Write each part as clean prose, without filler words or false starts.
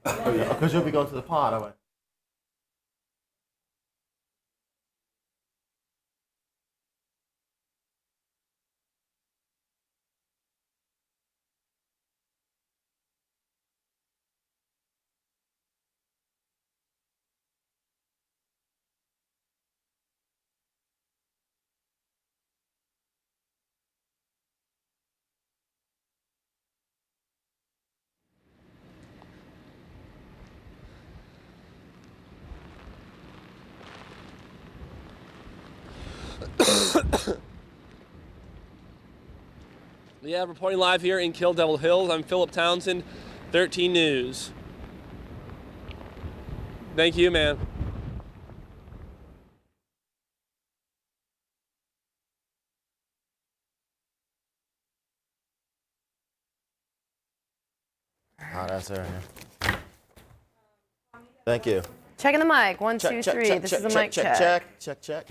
Because you'll be going to the pond. I went. Yeah, reporting live here in Kill Devil Hills. I'm Philip Townsend, 13 News. Thank you, man. Hot ass air here. Thank you. Checking the mic. One, Check, two, check, three. check, This check, is a check, mic check, check. check, check, check.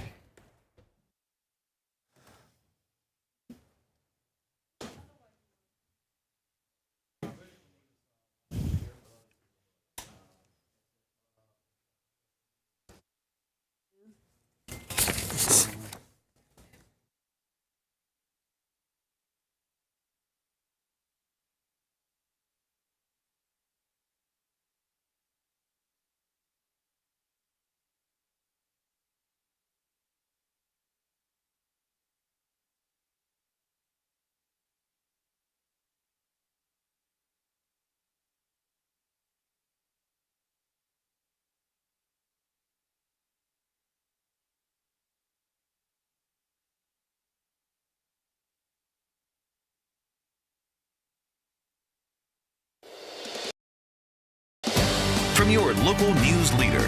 From your local news leader,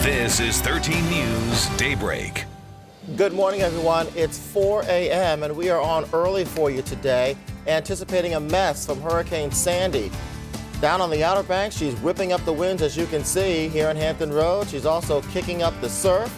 this is 13 News Daybreak. Good morning, everyone. It's 4 a.m. and we are on early for you today, anticipating a mess from Hurricane Sandy. Down on the Outer Banks, she's whipping up the winds, as you can see here in Hampton Road. She's also kicking up the surf,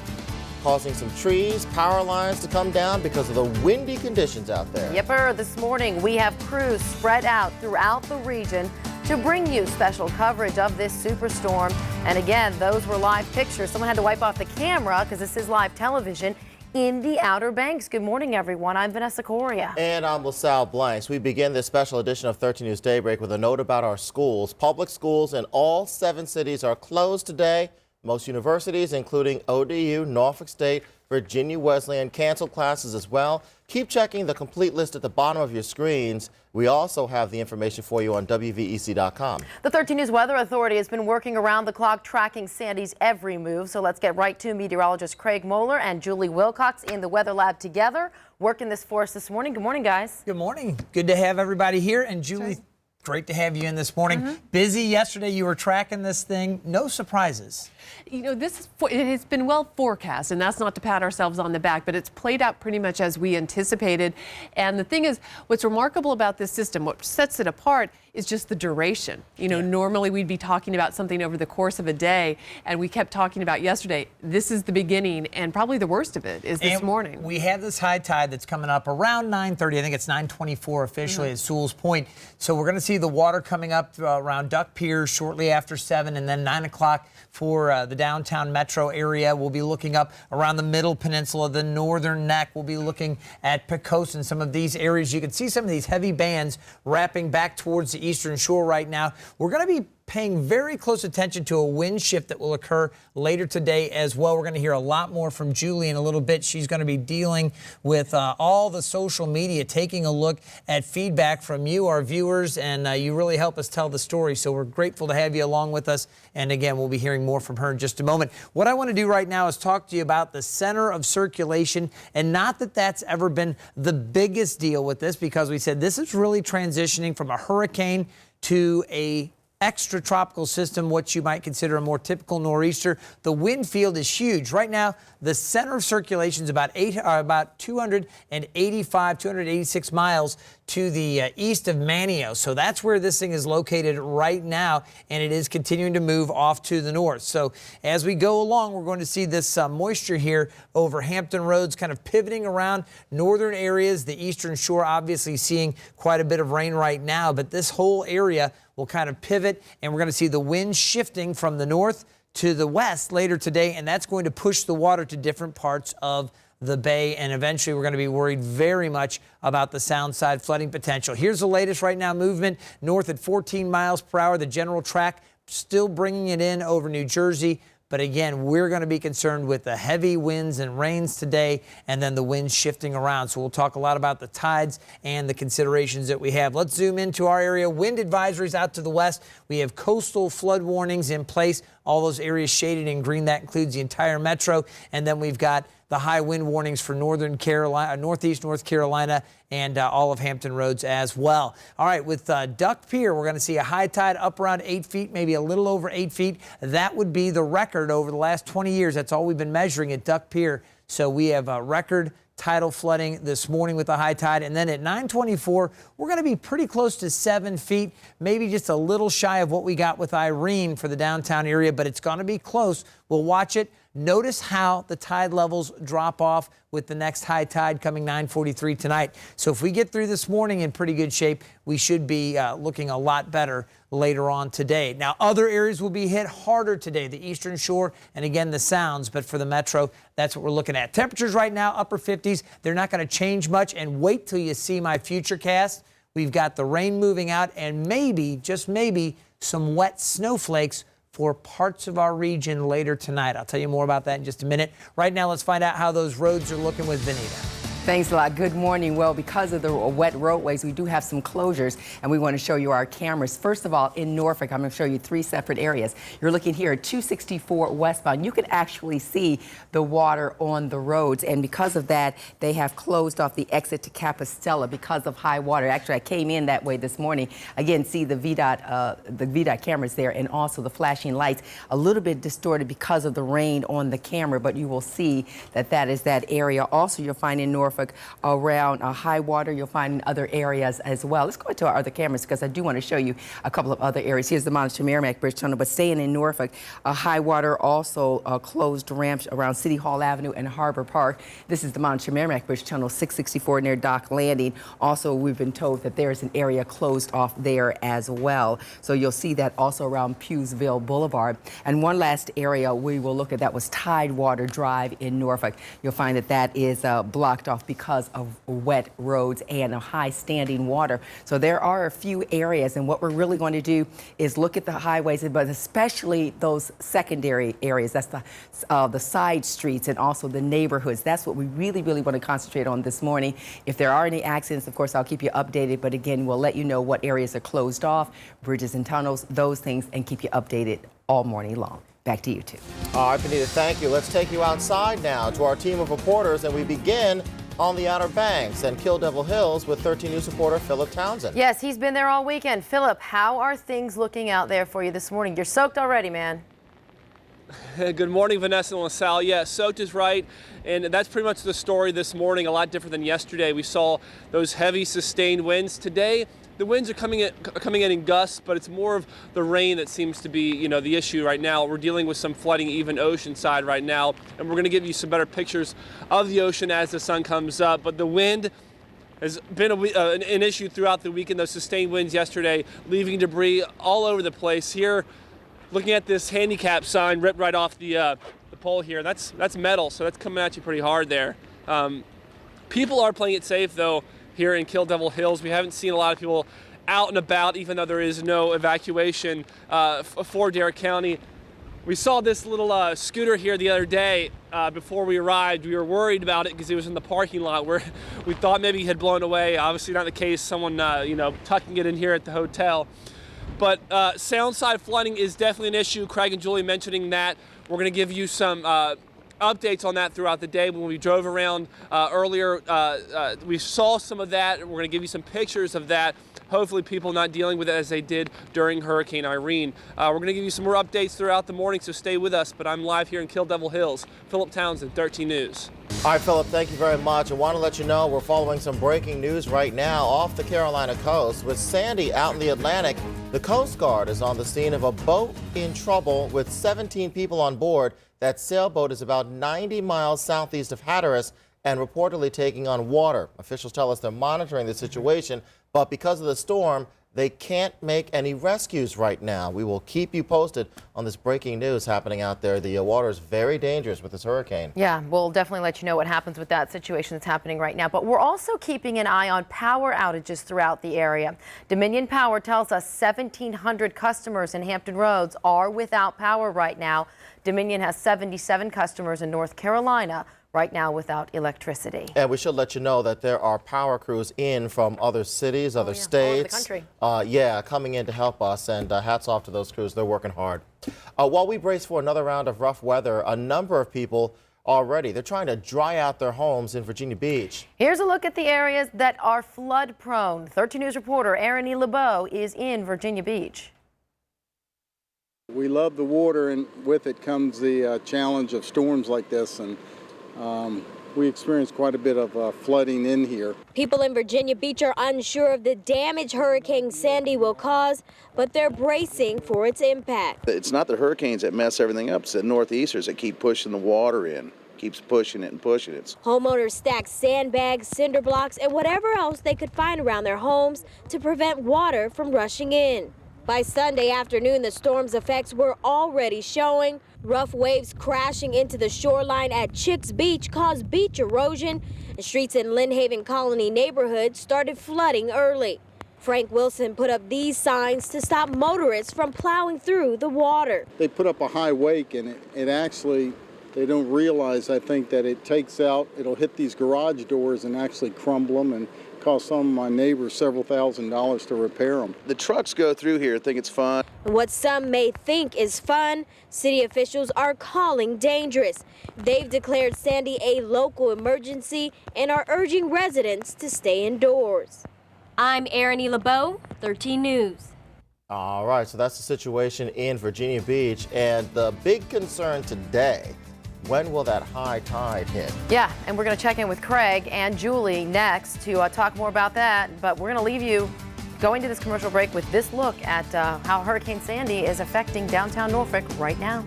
causing some trees, power lines to come down because of the windy conditions out there. Yepper, this morning we have crews spread out throughout the region to bring you special coverage of this superstorm. And again, those were live pictures. Someone had to wipe off the camera because this is live television in the Outer Banks. Good morning, everyone. I'm Vanessa Correa. And I'm LaSalle Blanks. We begin this special edition of 13 News Daybreak with a note about our schools. Public schools in all 7 cities are closed today. Most universities, including ODU, Norfolk State, Virginia Wesleyan, canceled classes as well. Keep checking the complete list at the bottom of your screens. We also have the information for you on WVEC.com. The 13 News Weather Authority has been working around the clock tracking Sandy's every move. So let's get right to meteorologist Craig Moeller and Julie Wilcox in the Weather Lab together, working this for us this morning. Good morning, guys. Good morning. Good to have everybody here. And Julie, great to have you in this morning. Busy yesterday. You were tracking this thing. No surprises. You know, it has been well forecast, and that's not to pat ourselves on the back, but it's played out pretty much as we anticipated. And the thing is, what's remarkable about this system, what sets it apart, is just the duration. You know, normally we'd be talking about something over the course of a day, and we kept talking about yesterday. This is the beginning, and probably the worst of it is this morning. We have this high tide that's coming up around 9:30. I think it's 9:24 officially at Sewell's Point. So we're going to see the water coming up around Duck Pier shortly after 7, and then 9 o'clock for the downtown metro area. We'll be looking up around the Middle Peninsula, the Northern Neck. We'll be looking at Pecos and some of these areas. You can see some of these heavy bands wrapping back towards the eastern shore right now. We're going to be paying very close attention to a wind shift that will occur later today as well. We're going to hear a lot more from Julie in a little bit. She's going to be dealing with all the social media, taking a look at feedback from you, our viewers, and you really help us tell the story. So we're grateful to have you along with us. And again, we'll be hearing more from her in just a moment. What I want to do right now is talk to you about the center of circulation, and not that that's ever been the biggest deal with this, because we said this is really transitioning from a hurricane to a extratropical system, what you might consider a more typical nor'easter. The wind field is huge. Right now, the center of circulation is about 285, 286 miles to the east of Manio. So that's where this thing is located right now, and it is continuing to move off to the north. So as we go along, we're going to see this moisture here over Hampton Roads kind of pivoting around northern areas. The eastern shore obviously seeing quite a bit of rain right now, but this whole area will kind of pivot, and we're going to see the wind shifting from the north to the west later today, and that's going to push the water to different parts of the bay, and eventually we're going to be worried very much about the sound side flooding potential. Here's the latest right now movement north at 14 miles per hour. The general track still bringing it in over New Jersey. But again, we're going to be concerned with the heavy winds and rains today, and then the winds shifting around. So we'll talk a lot about the tides and the considerations that we have. Let's zoom into our area. Wind advisories out to the west. We have coastal flood warnings in place. All those areas shaded in green. That includes the entire metro. And then we've got the high wind warnings for northern Carolina, northeast North Carolina, and all of Hampton Roads as well. All right, with Duck Pier, we're going to see a high tide up around 8 feet, maybe a little over 8 feet. That would be the record over the last 20 years. That's all we've been measuring at Duck Pier. So we have a record tidal flooding this morning with the high tide. And then at 9:24, we're going to be pretty close to 7 feet, maybe just a little shy of what we got with Irene for the downtown area, but it's going to be close. We'll watch it. Notice how the tide levels drop off with the next high tide coming 9:43 tonight. So if we get through this morning in pretty good shape, we should be looking a lot better later on today. Now, other areas will be hit harder today, the eastern shore and again the sounds, but for the metro, that's what we're looking at. Temperatures right now, upper 50s. They're not going to change much, and wait till you see my future cast. We've got the rain moving out and maybe, just maybe, some wet snowflakes for parts of our region later tonight. I'll tell you more about that in just a minute. Right now, let's find out how those roads are looking with Benita. Thanks a lot. Good morning. Well, because of the wet roadways, we do have some closures, and we want to show you our cameras. First of all, in Norfolk, I'm going to show you 3 separate areas. You're looking here at 264 westbound. You can actually see the water on the roads, and because of that, they have closed off the exit to Capistella because of high water. Actually, I came in that way this morning. Again, see the VDOT cameras there, and also the flashing lights a little bit distorted because of the rain on the camera, but you will see that that is that area. Also, you'll find in Norfolk around high water. You'll find in other areas as well. Let's go into our other cameras because I do want to show you a couple of other areas. Here's the Monitor Merrimack Bridge Tunnel, but staying in Norfolk, high water, also closed ramps around City Hall Avenue and Harbor Park. This is the Monitor Merrimack Bridge Tunnel, 664 near Dock Landing. Also, we've been told that there's an area closed off there as well. So you'll see that also around Pewsville Boulevard. And one last area we will look at, that was Tidewater Drive in Norfolk. You'll find that that is blocked off because of wet roads and high standing water. So there are a few areas, and what we're really going to do is look at the highways, but especially those secondary areas. That's the side streets and also the neighborhoods. That's what we really want to concentrate on this morning. If there are any accidents, of course, I'll keep you updated, but again, we'll let you know what areas are closed off, bridges and tunnels, those things, and keep you updated all morning long. Back to you two. All right, Benita, thank you. Let's take you outside now to our team of reporters, and we begin on the Outer Banks and Kill Devil Hills with 13 News reporter Philip Townsend. Yes, he's been there all weekend. Philip, how are things looking out there for you this morning? You're soaked already, man. Good morning, Vanessa and LaSalle. Yeah, soaked is right, and that's pretty much the story this morning. A lot different than yesterday. We saw those heavy, sustained winds. Today, the winds are coming in gusts, but it's more of the rain that seems to be, the issue right now. We're dealing with some flooding even oceanside right now, and we're going to give you some better pictures of the ocean as the sun comes up. But the wind has been an issue throughout the weekend. Those sustained winds yesterday, leaving debris all over the place. Here, looking at this handicap sign ripped right off the pole here. That's metal, so that's coming at you pretty hard there. People are playing it safe, though. Here in Kill Devil Hills, we haven't seen a lot of people out and about, even though there is no evacuation for Dare County. We saw this little scooter here the other day before we arrived. We were worried about it because it was in the parking lot where we thought maybe it had blown away. Obviously not the case. Someone, tucking it in here at the hotel. But sound side flooding is definitely an issue. Craig and Julie mentioning that. We're going to give you some updates on that throughout the day. When we drove around earlier, we saw some of that. We're going to give you some pictures of that. Hopefully people not dealing with it as they did during Hurricane Irene. We're going to give you some more updates throughout the morning, so stay with us. But I'm live here in Kill Devil Hills. Philip Townsend, 13 News. All right, Philip, thank you very much. I want to let you know we're following some breaking news right now off the Carolina coast. With Sandy out in the Atlantic, the Coast Guard is on the scene of a boat in trouble with 17 people on board. That sailboat is about 90 miles southeast of Hatteras and reportedly taking on water. Officials tell us they're monitoring the situation, but because of the storm, they can't make any rescues right now. We will keep you posted on this breaking news happening out there. The water is very dangerous with this hurricane. Yeah, we'll definitely let you know what happens with that situation that's happening right now. But we're also keeping an eye on power outages throughout the area. Dominion Power tells us 1,700 customers in Hampton Roads are without power right now. Dominion has 77 customers in North Carolina right now without electricity. And we should let you know that there are power crews in from other cities, other states. All over the country. Coming in to help us, and hats off to those crews. They're working hard. While we brace for another round of rough weather, a number of people they're trying to dry out their homes in Virginia Beach. Here's a look at the areas that are flood prone. 13 News reporter Erin E. LeBeau is in Virginia Beach. We love the water, and with it comes the challenge of storms like this, and we experienced quite a bit of flooding in here. People in Virginia Beach are unsure of the damage Hurricane Sandy will cause, but they're bracing for its impact. It's not the hurricanes that mess everything up, it's the northeasters that keep pushing the water in. Keeps pushing it and pushing it. Homeowners stack sandbags, cinder blocks, and whatever else they could find around their homes to prevent water from rushing in. By Sunday afternoon, the storm's effects were already showing. Rough waves crashing into the shoreline at Chicks Beach caused beach erosion, and streets in Lynn Haven Colony neighborhood started flooding early. Frank Wilson put up these signs to stop motorists from plowing through the water. They put up a high wake, and it actually, they don't realize, I think, that it takes out, it'll hit these garage doors and actually crumble them and cost some of my neighbors several $1,000s to repair them. The trucks go through here, think it's fun. What some may think is fun, city officials are calling dangerous. They've declared Sandy a local emergency and are urging residents to stay indoors. I'm Erin E. LeBeau, 13 News. All right, so that's the situation in Virginia Beach, and the big concern today, when will that high tide hit? Yeah, and we're going to check in with Craig and Julie next to talk more about that. But we're going to leave you going to this commercial break with this look at how Hurricane Sandy is affecting downtown Norfolk right now.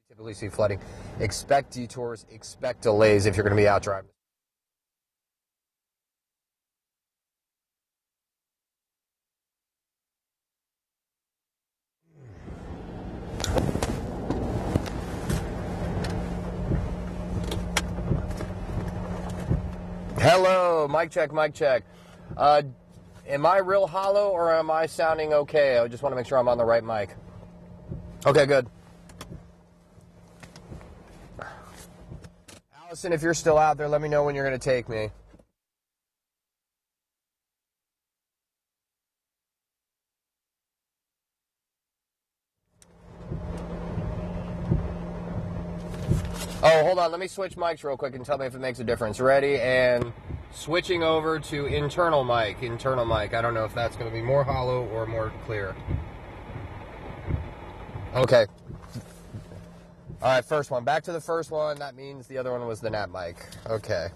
Typically see flooding. Expect detours, expect delays if you're going to be out driving. Hello, mic check, mic check. Am I real hollow or am I sounding okay? I just want to make sure I'm on the right mic. Okay, good. Allison, if you're still out there, let me know when you're going to take me. Oh, hold on. Let me switch mics real quick and tell me if it makes a difference. Ready? And switching over to internal mic. Internal mic. I don't know if that's going to be more hollow or more clear. Okay. All right, first one. Back to the first one. That means the other one was the nap mic. Okay.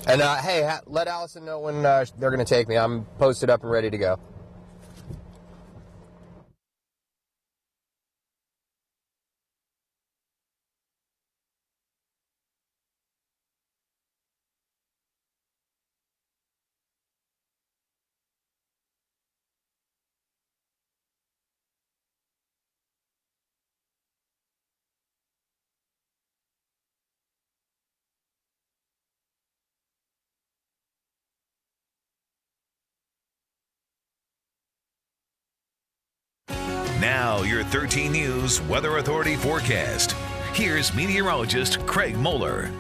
And hey, let Allison know when they're going to take me. I'm posted up and ready to go. Now, your 13 News Weather Authority forecast. Here's meteorologist Craig Moeller.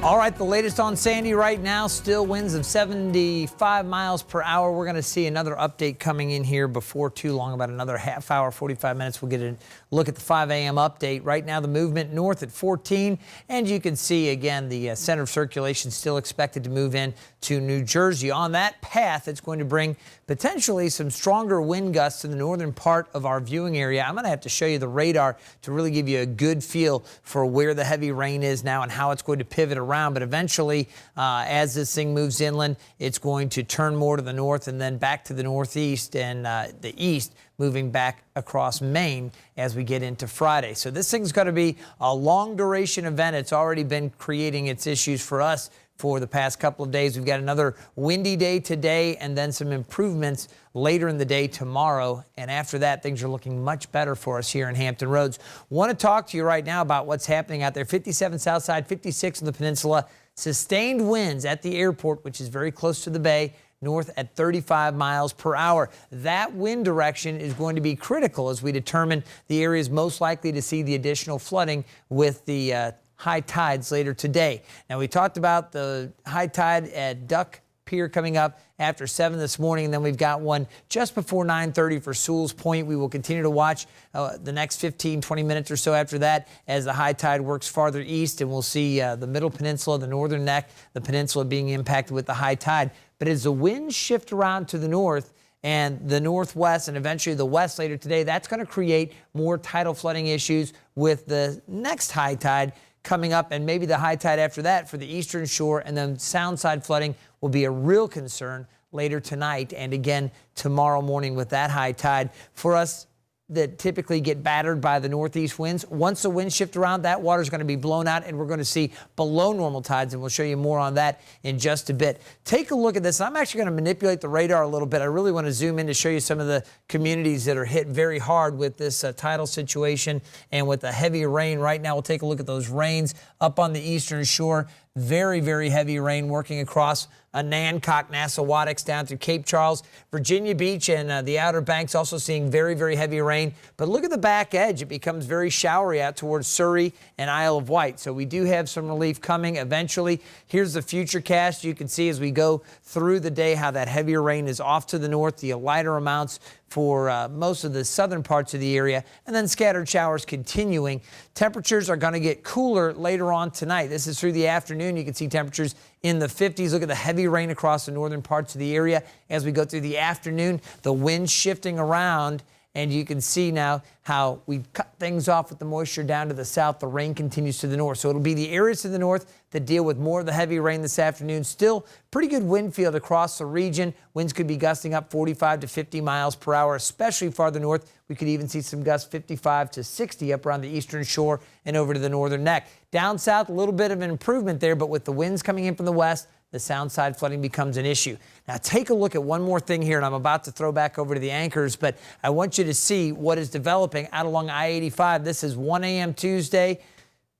All right, the latest on Sandy right now, still winds of 75 miles per hour. We're going to see another update coming in here before too long, about another half hour, 45 minutes. We'll get a look at the 5 a.m. update. Right now, the movement north at 14, and you can see, again, the center of circulation still expected to move in to New Jersey. On that path, it's going to bring potentially some stronger wind gusts to the northern part of our viewing area. I'm going to have to show you the radar to really give you a good feel for where the heavy rain is now and how it's going to pivot around. But eventually, as this thing moves inland, it's going to turn more to the north and then back to the northeast and the east, moving back across Maine as we get into Friday. So this thing's going to be a long duration event. It's already been creating its issues for us for the past couple of days. We've got another windy day today and then some improvements later in the day tomorrow. And after that, things are looking much better for us here in Hampton Roads. Want to talk to you right now about what's happening out there. 57 south side, 56 on the peninsula. Sustained winds at the airport, which is very close to the bay, north at 35 miles per hour. That wind direction is going to be critical as we determine the areas most likely to see the additional flooding with the high tides later today. Now, we talked about the high tide at Duck Pier coming up after 7 this morning, and then we've got one just before 9:30 for Sewell's Point. We will continue to watch the next 15, 20 minutes or so after that as the high tide works farther east, and we'll see the middle peninsula, the northern neck, the peninsula being impacted with the high tide. But as the winds shift around to the north and the northwest and eventually the west later today, that's going to create more tidal flooding issues with the next high tide coming up, and maybe the high tide after that for the eastern shore, and then sound side flooding will be a real concern later tonight and again tomorrow morning with that high tide. For us that typically get battered by the northeast winds, once the winds shift around, that water is going to be blown out and we're going to see below normal tides, and we'll show you more on that in just a bit. Take a look at this. I'm actually going to manipulate the radar a little bit. I really want to zoom in to show you some of the communities that are hit very hard with this tidal situation and with the heavy rain. Right now, we'll take a look at those rains up on the eastern shore. Very, very heavy rain working across Nancock, Nassawattix down through Cape Charles, Virginia Beach, and the Outer Banks also seeing very, very heavy rain. But look at the back edge. It becomes very showery out towards Surrey and Isle of Wight. So we do have some relief coming eventually. Here's the future cast. You can see as we go through the day how that heavier rain is off to the north, the lighter amounts for most of the southern parts of the area, and then scattered showers continuing. Temperatures are going to get cooler later on tonight. This is through the afternoon. You can see temperatures in the 50s. Look at the heavy rain across the northern parts of the area as we go through the afternoon. The wind shifting around, and you can see now how we cut things off with the moisture down to the south. The rain continues to the north. So it'll be the areas to the north that deal with more of the heavy rain this afternoon. Still pretty good wind field across the region. Winds could be gusting up 45 to 50 miles per hour, especially farther north. We could even see some gusts 55 to 60 up around the eastern shore and over to the northern neck. Down south, a little bit of an improvement there, but with the winds coming in from the west, the sound side flooding becomes an issue. Now take a look at one more thing here, and I'm about to throw back over to the anchors, but I want you to see what is developing out along I-85. This is 1 a.m. Tuesday.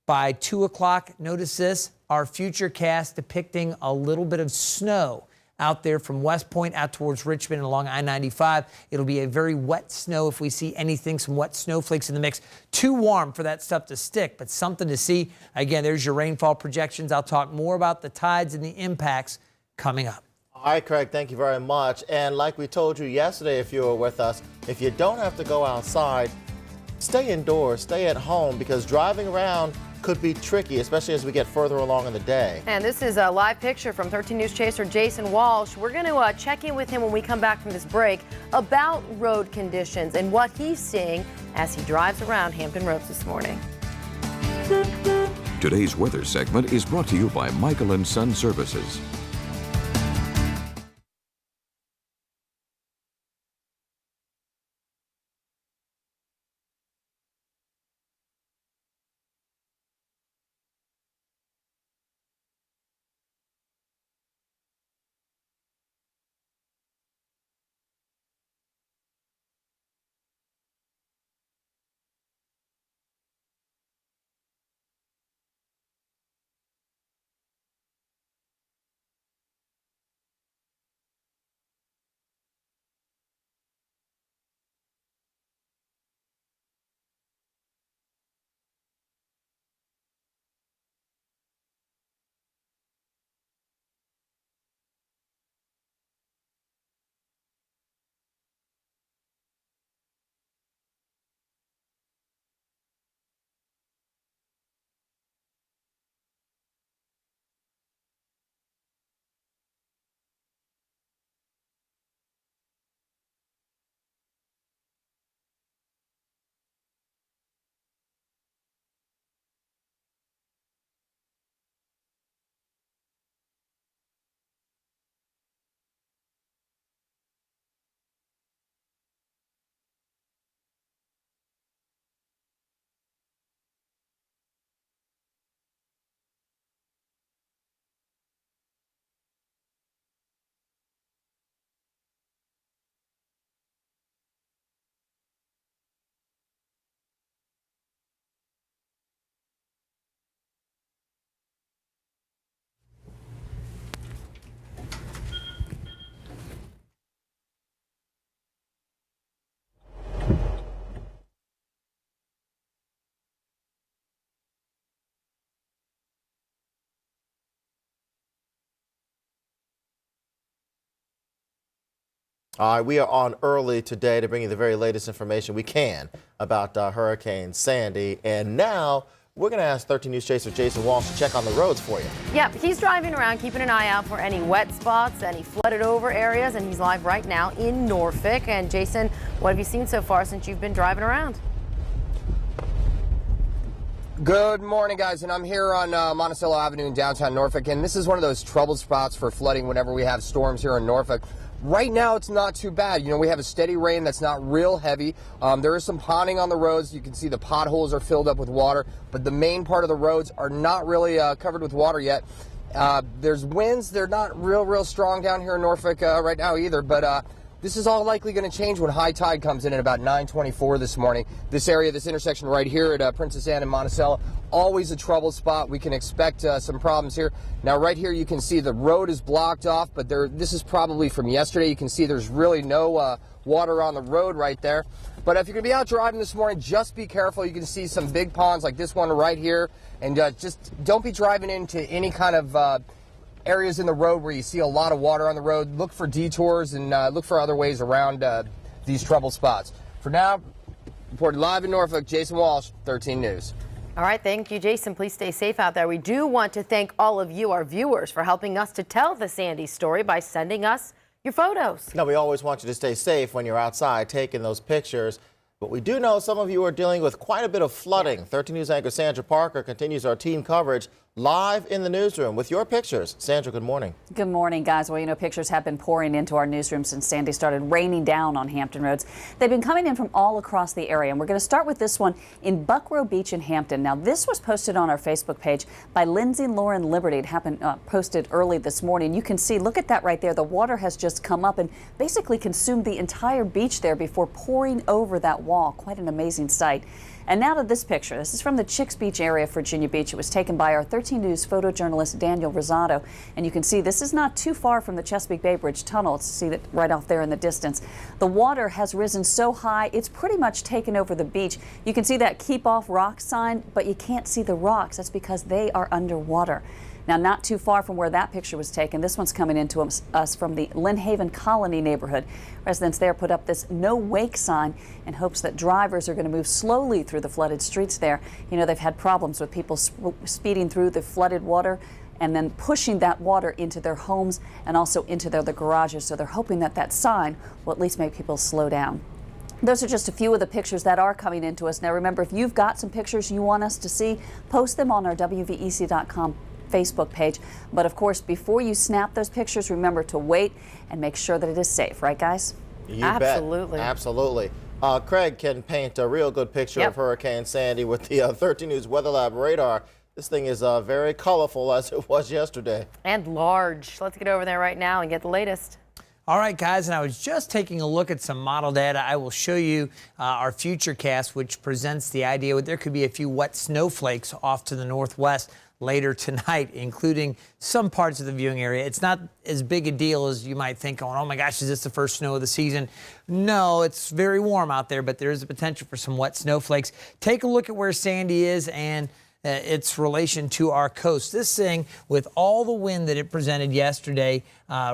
By 2 o'clock, notice this, our future cast depicting a little bit of snow out there from West Point out towards Richmond and along I-95. It'll be a very wet snow if we see anything, some wet snowflakes in the mix. Too warm for that stuff to stick, but something to see. Again, there's your rainfall projections. I'll talk more about the tides and the impacts coming up. All right, Craig, thank you very much. And like we told you yesterday, if you were with us, if you don't have to go outside, stay indoors, stay at home, because driving around could be tricky, especially as we get further along in the day. And this is a live picture from 13 News Chaser Jason Walsh. We're going to check in with him when we come back from this break about road conditions and what he's seeing as he drives around Hampton Roads this morning. Today's weather segment is brought to you by Michael & Son Services. All right, we are on early today to bring you the very latest information we can about Hurricane Sandy. And now we're going to ask 13 News Chaser Jason Walsh to check on the roads for you. Yep, he's driving around keeping an eye out for any wet spots, any flooded over areas, and he's live right now in Norfolk. And Jason, what have you seen so far since you've been driving around? Good morning, guys, and I'm here on Monticello Avenue in downtown Norfolk, and this is one of those troubled spots for flooding whenever we have storms here in Norfolk. Right now, it's not too bad. You know, we have a steady rain that's not real heavy. There is some ponding on the roads. You can see the potholes are filled up with water, but the main part of the roads are not really covered with water yet. There's winds. They're not real strong down here in Norfolk right now either, but this is all likely going to change when high tide comes in at about 9:24 this morning. This area, this intersection right here at Princess Anne and Monticello, always a troubled spot. We can expect some problems here. Now, right here, you can see the road is blocked off, but this is probably from yesterday. You can see there's really no water on the road right there. But if you're going to be out driving this morning, just be careful. You can see some big ponds like this one right here, and just don't be driving into any kind of areas in the road where you see a lot of water on the road. Look for detours and look for other ways around these trouble spots. For now, reported live in Norfolk, Jason Walsh, 13 News. All right, thank you, Jason. Please stay safe out there. We do want to thank all of you, our viewers, for helping us to tell the Sandy story by sending us your photos. Now, we always want you to stay safe when you're outside taking those pictures. But we do know some of you are dealing with quite a bit of flooding. 13 News anchor Sandra Parker continues our team coverage live in the newsroom with your pictures. Sandra, good morning. Good morning, guys. Well, you know, pictures have been pouring into our newsroom since Sandy started raining down on Hampton roads. They've been coming in from all across the area, and we're going to start with this one in Buckrow Beach in Hampton. Now, this was posted on our Facebook page by Lindsay Lauren Liberty. It happened posted early this morning. You can see, look at that right there. The water has just come up and basically consumed the entire beach there before pouring over that wall. Quite an amazing sight. And now to this picture. This is from the Chicks Beach area of Virginia Beach. It was taken by our 13 News photojournalist Daniel Rosado. And you can see this is not too far from the Chesapeake Bay Bridge Tunnel. See that right off there in the distance. The water has risen so high, it's pretty much taken over the beach. You can see that keep off rock sign, but you can't see the rocks. That's because they are underwater. Now, not too far from where that picture was taken, this one's coming into us from the Lynn Haven Colony neighborhood. Residents there put up this no wake sign in hopes that drivers are going to move slowly through the flooded streets there. You know, they've had problems with people speeding through the flooded water and then pushing that water into their homes and also into their garages. So they're hoping that that sign will at least make people slow down. Those are just a few of the pictures that are coming into us. Now, remember, if you've got some pictures you want us to see, post them on our WVEC.com Facebook page. But of course, before you snap those pictures, remember to wait and make sure that it is safe, right, guys? You Absolutely. bet. Absolutely. Craig can paint a real good picture of Hurricane Sandy with the 13 News Weather Lab radar. This thing is very colorful as it was yesterday. And large. Let's get over there right now and get the latest. All right, guys, and I was just taking a look at some model data. I will show you our futurecast, which presents the idea that there could be a few wet snowflakes off to the northwest later tonight, including some parts of the viewing area. It's not as big a deal as you might think, going, oh my gosh, is this the first snow of the season? No, it's very warm out there, but there is a potential for some wet snowflakes. Take a look at where Sandy is and its relation to our coast. This thing, with all the wind that it presented yesterday,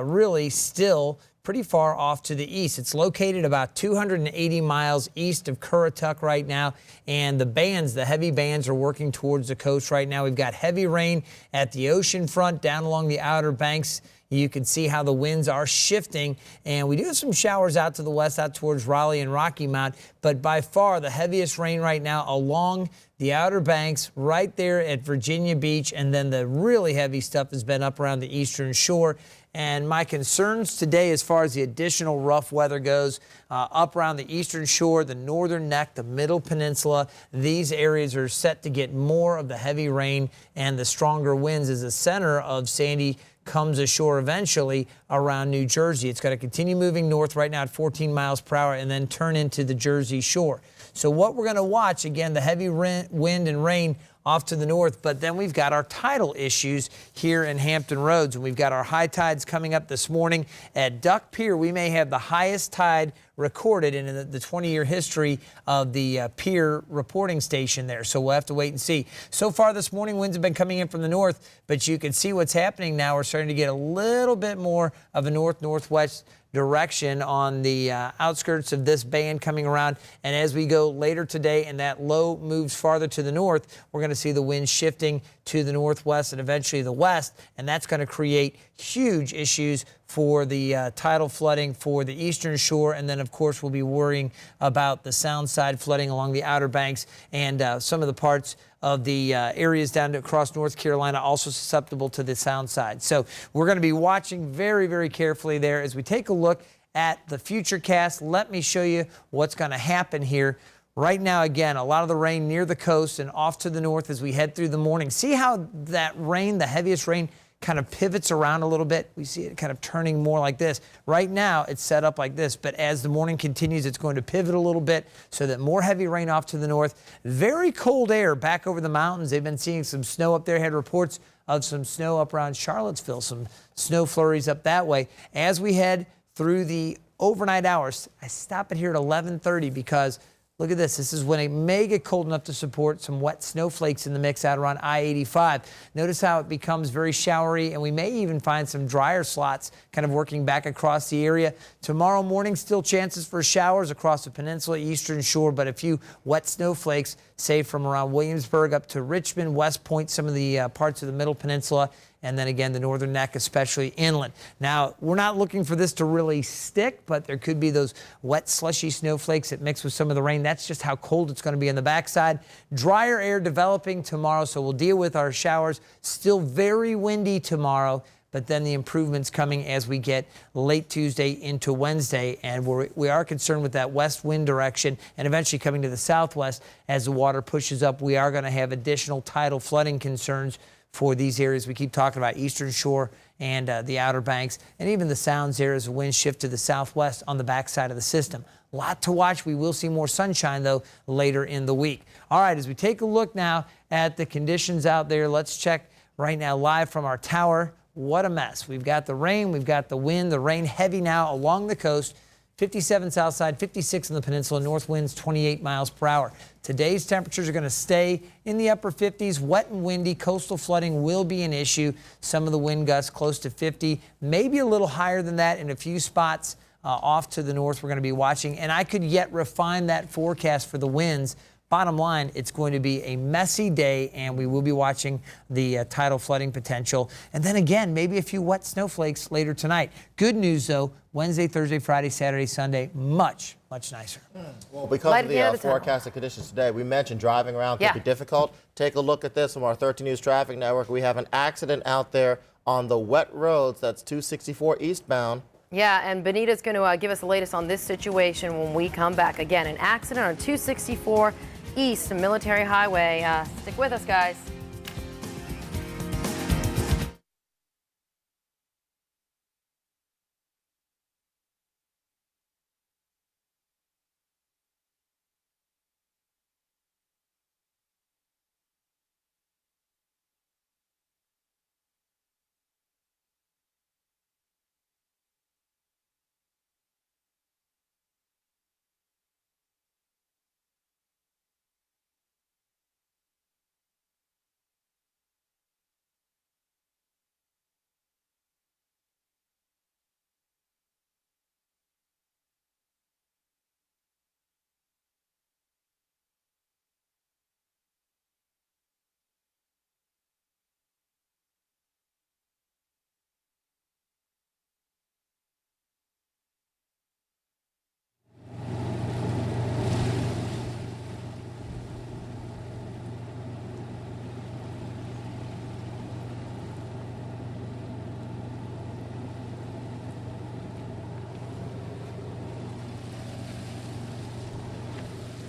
really still pretty far off to the east. It's located about 280 miles east of Currituck right now, and the heavy bands are working towards the coast right now. We've got heavy rain at the ocean front down along the Outer Banks. You can see how the winds are shifting, and we do have some showers out to the west, out towards Raleigh and Rocky Mount, but by far the heaviest rain right now along the Outer Banks right there at Virginia Beach, and then the really heavy stuff has been up around the eastern shore. And my concerns today as far as the additional rough weather goes, up around the eastern shore, the northern neck, the middle peninsula, these areas are set to get more of the heavy rain and the stronger winds as the center of Sandy comes ashore eventually around New Jersey. It's going to continue moving north right now at 14 miles per hour and then turn into the Jersey shore. So what we're going to watch, again, the heavy wind and rain off to the north, but then we've got our tidal issues here in Hampton Roads, and we've got our high tides coming up this morning. At Duck Pier, we may have the highest tide recorded in the 20-year history of the pier reporting station there, so we'll have to wait and see. So far this morning, winds have been coming in from the north, but you can see what's happening now. We're starting to get a little bit more of a north-northwest direction on the outskirts of this band coming around. And as we go later today and that low moves farther to the north, we're going to see the wind shifting to the northwest and eventually the west. And that's going to create huge issues for the tidal flooding for the eastern shore. And then, of course, we'll be worrying about the sound side flooding along the Outer Banks and some of the parts of the areas down to across North Carolina also susceptible to the sound side. So we're going to be watching very, very carefully there. As we take a look at the futurecast, let me show you what's going to happen here. Right now, again, a lot of the rain near the coast and off to the north as we head through the morning. See how that rain, the heaviest rain, kind of pivots around a little bit. We see it kind of turning more like this. Right now, it's set up like this, but as the morning continues, it's going to pivot a little bit so that more heavy rain off to the north. Very cold air back over the mountains. They've been seeing some snow up there. Had reports of some snow up around Charlottesville, some snow flurries up that way. As we head through the overnight hours, I stop it here at 11:30 because look at this. This is when it may get cold enough to support some wet snowflakes in the mix out around I-85. Notice how it becomes very showery, and we may even find some drier slots kind of working back across the area. Tomorrow morning, still chances for showers across the peninsula, eastern shore, but a few wet snowflakes, say from around Williamsburg up to Richmond, West Point, some of the parts of the middle peninsula, and then again the northern neck, especially inland. Now, we're not looking for this to really stick, but there could be those wet, slushy snowflakes that mix with some of the rain. That's just how cold it's going to be on the backside. Drier air developing tomorrow, so we'll deal with our showers. Still very windy tomorrow, but then the improvements coming as we get late Tuesday into Wednesday. And we are concerned with that west wind direction and eventually coming to the southwest as the water pushes up. We are going to have additional tidal flooding concerns for these areas we keep talking about, eastern shore and the Outer Banks, and even the Sounds there as the winds shift to the southwest on the backside of the system. A lot to watch. We will see more sunshine, though, later in the week. All right, as we take a look now at the conditions out there, let's check right now live from our tower. What a mess. We've got the rain, we've got the wind, the rain heavy now along the coast. 57 south side, 56 in the peninsula, north winds 28 miles per hour. Today's temperatures are going to stay in the upper 50s, wet and windy. Coastal flooding will be an issue. Some of the wind gusts close to 50, maybe a little higher than that in a few spots off to the north we're going to be watching. And I could yet refine that forecast for the winds. Bottom line, it's going to be a messy day, and we will be watching the tidal flooding potential. And then again, maybe a few wet snowflakes later tonight. Good news, though, Wednesday, Thursday, Friday, Saturday, Sunday, much nicer. Well, because of the forecasted conditions today, we mentioned driving around could be difficult. Take a look at this from our 13 News Traffic Network. We have an accident out there on the wet roads. That's 264 eastbound. Yeah, and Benita's going to give us the latest on this situation when we come back. Again, an accident on 264 East Military Highway. Stick with us, guys.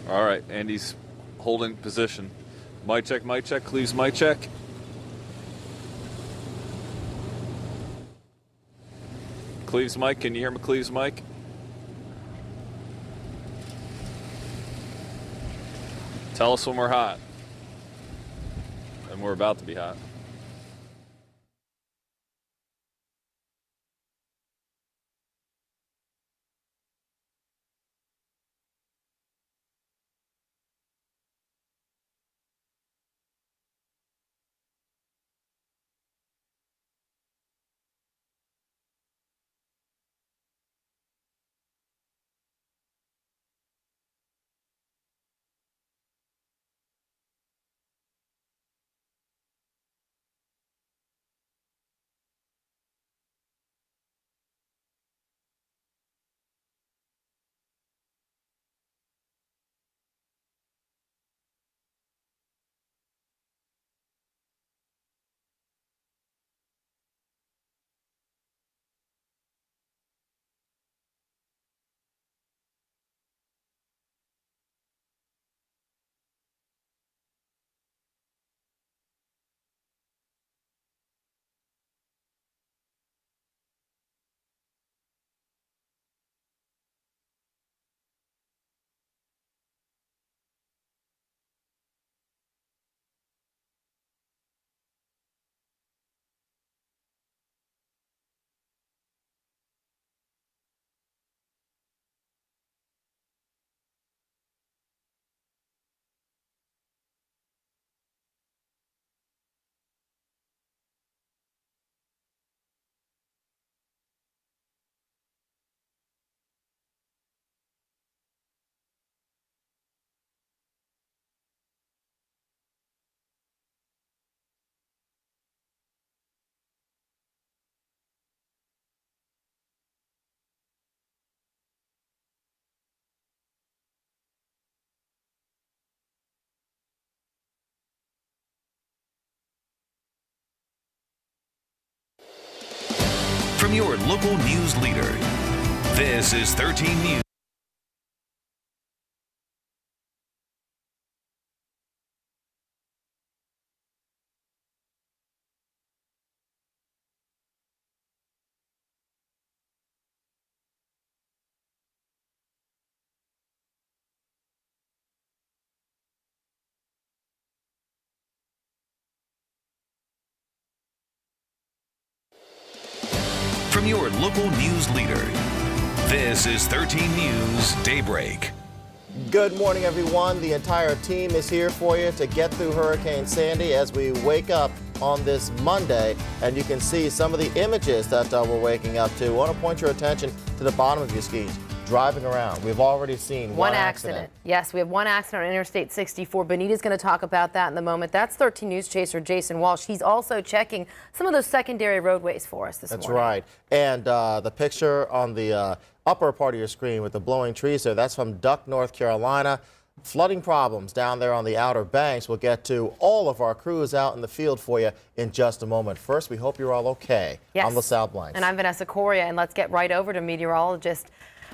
All right, Andy's holding position. Mic check, Cleves, mic check. Cleves mic, can you hear me, Cleves mic? Tell us when we're hot. And we're about to be hot. from your local news leader. This is 13 News. From your local news leader, this is 13 News Daybreak. Good morning, everyone. The entire team is here for you to get through Hurricane Sandy as we wake up on this Monday. And you can see some of the images that we're waking up to. I want to point your attention to the bottom of your screens. Driving around, we've already seen one accident. Yes, we have one accident on Interstate 64. Benita's going to talk about that in the moment. That's 13 News chaser Jason Walsh. He's also checking some of those secondary roadways for us this morning. That's right. And the picture on the upper part of your screen with the blowing trees there, that's from Duck, North Carolina. Flooding problems down there on the Outer Banks. We'll get to all of our crews out in the field for you in just a moment. First, we hope you're all okay. Yes. I'm LaSalle Blanks. And I'm Vanessa Correa, and let's get right over to meteorologist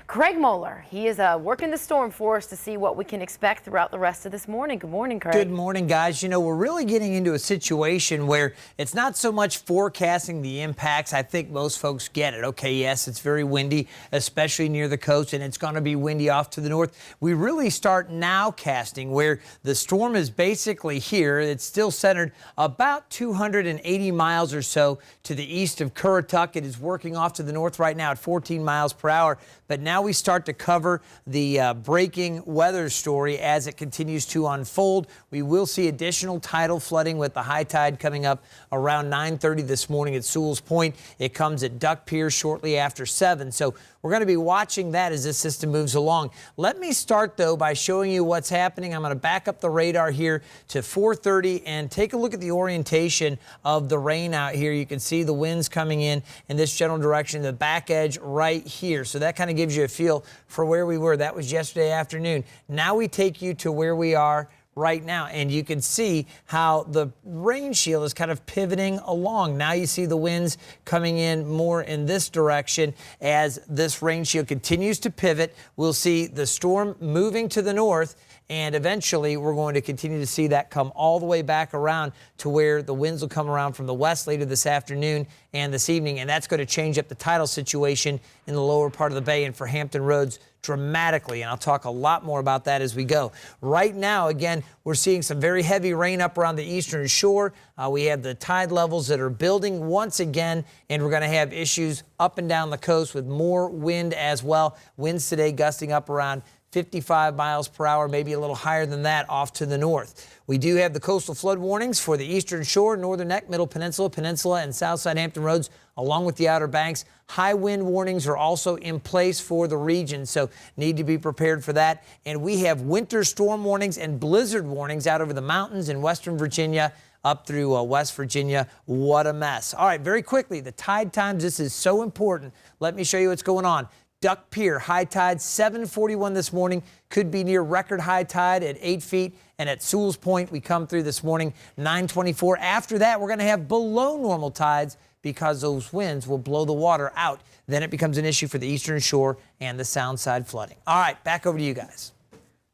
Craig Moeller. He is working the storm for us to see what we can expect throughout the rest of this morning. Good morning, Craig. Good morning, guys. You know, we're really getting into a situation where it's not so much forecasting the impacts. I think most folks get it. Okay, yes, it's very windy, especially near the coast, and it's going to be windy off to the north. We really start nowcasting where the storm is basically here. It's still centered about 280 miles or so to the east of Currituck. It is working off to the north right now at 14 miles per hour. But now we start to cover the breaking weather story as it continues to unfold. We will see additional tidal flooding with the high tide coming up around 9:30 this morning at Sewell's Point. It comes at Duck Pier shortly after 7. So we're going to be watching that as this system moves along. Let me start, though, by showing you what's happening. I'm going to back up the radar here to 4:30 and take a look at the orientation of the rain out here. You can see the winds coming in this general direction, the back edge right here. So that kind of gives you a feel for where we were. That was yesterday afternoon. Now we take you to where we are right now, and you can see how the rain shield is kind of pivoting along. Now you see the winds coming in more in this direction as this rain shield continues to pivot. We'll see the storm moving to the north, and eventually we're going to continue to see that come all the way back around to where the winds will come around from the west later this afternoon and this evening, and that's going to change up the tidal situation in the lower part of the bay and for Hampton Roads dramatically, and I'll talk a lot more about that as we go. Right now, again, we're seeing some very heavy rain up around the eastern shore. We have the tide levels that are building once again, and we're going to have issues up and down the coast with more wind as well. Winds today gusting up around 55 miles per hour, maybe a little higher than that off to the north. We do have the coastal flood warnings for the eastern shore, northern neck, middle peninsula, and southside Hampton Roads, along with the Outer Banks. High wind warnings are also in place for the region, so need to be prepared for that. And we have winter storm warnings and blizzard warnings out over the mountains in western Virginia up through West Virginia. What a mess. All right, very quickly, the tide times. This is so important. Let me show you what's going on. Duck Pier, high tide 7:41 this morning, could be near record high tide at 8 feet. And at Sewell's Point, we come through this morning 9:24. After that, we're going to have below normal tides because those winds will blow the water out. Then it becomes an issue for the eastern shore and the sound side flooding. All right, back over to you guys.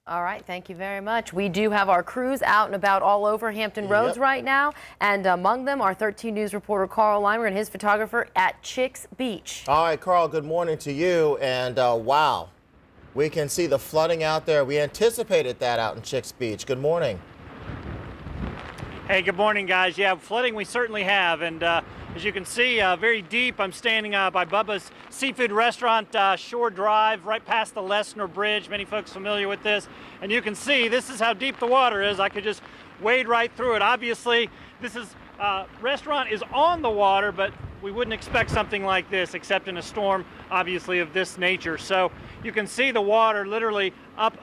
All right, thank you very much. We do have our crews out and about all over Hampton Roads right now, and among them our 13 News reporter Carl Leimer and his photographer at Chicks Beach. All right, Carl, good morning to you. And wow, we can see the flooding out there. We anticipated that out in Chicks Beach. Good morning. Hey, good morning, guys. Yeah, flooding we certainly have, and as you can see, very deep. I'm standing by Bubba's Seafood Restaurant, Shore Drive, right past the Lesnar Bridge. Many folks familiar with this. And you can see this is how deep the water is. I could just wade right through it. Obviously, this is restaurant is on the water, but we wouldn't expect something like this except in a storm, obviously, of this nature. So you can see the water literally up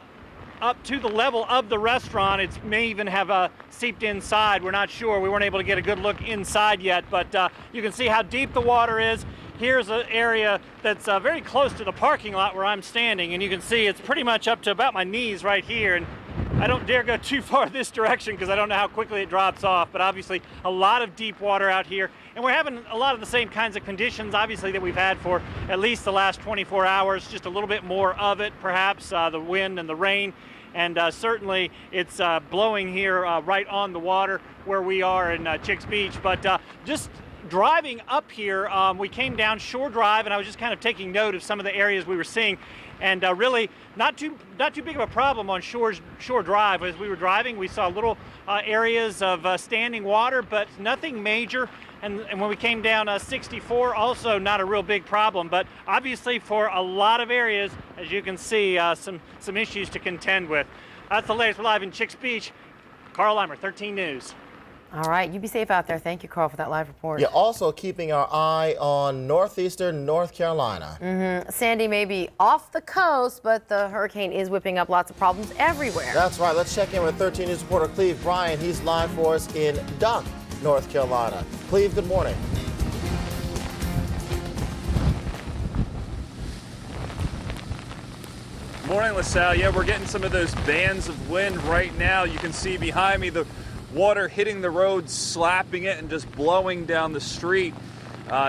to the level of the restaurant. It may even have seeped inside. We're not sure. We weren't able to get a good look inside yet, but you can see how deep the water is. Here's an area that's very close to the parking lot where I'm standing, and you can see it's pretty much up to about my knees right here. And I don't dare go too far this direction because I don't know how quickly it drops off, but obviously a lot of deep water out here. And we're having a lot of the same kinds of conditions, obviously, that we've had for at least the last 24 hours, just a little bit more of it, perhaps, the wind and the rain. And certainly it's blowing here right on the water where we are in Chicks Beach. But just driving up here, we came down Shore Drive, and I was just kind of taking note of some of the areas we were seeing. And really not too big of a problem on Shore Drive. As we were driving, we saw little areas of standing water, but nothing major. And when we came down 64, also not a real big problem. But obviously for a lot of areas, as you can see, some issues to contend with. That's the latest. We're live in Chicks Beach. Carl Leimer, 13 News. All right, you be safe out there. Thank you, Carl, for that live report. You're also keeping our eye on northeastern North Carolina. Sandy may be off the coast, but the hurricane is whipping up lots of problems everywhere. That's right. Let's check in with 13 News reporter Cleve Bryant. He's live for us in Duck, North Carolina. Cleve, good morning. Morning, LaSalle. Yeah, we're getting some of those bands of wind right now. You can see behind me the water hitting the road, slapping it, and just blowing down the street.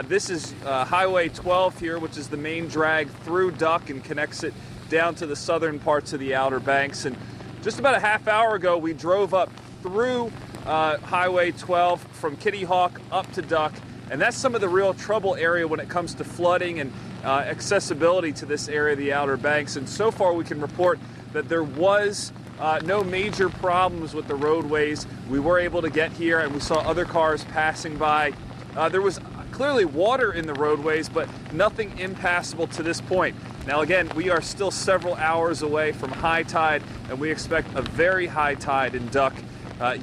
This is Highway 12 here, which is the main drag through Duck and connects it down to the southern parts of the Outer Banks. And just about a half hour ago, we drove up through Highway 12 from Kitty Hawk up to Duck. And that's some of the real trouble area when it comes to flooding and accessibility to this area of the Outer Banks. And so far we can report that there was no major problems with the roadways. We were able to get here and we saw other cars passing by. There was clearly water in the roadways, but nothing impassable to this point. Now again, we are still several hours away from high tide, and we expect a very high tide in Duck.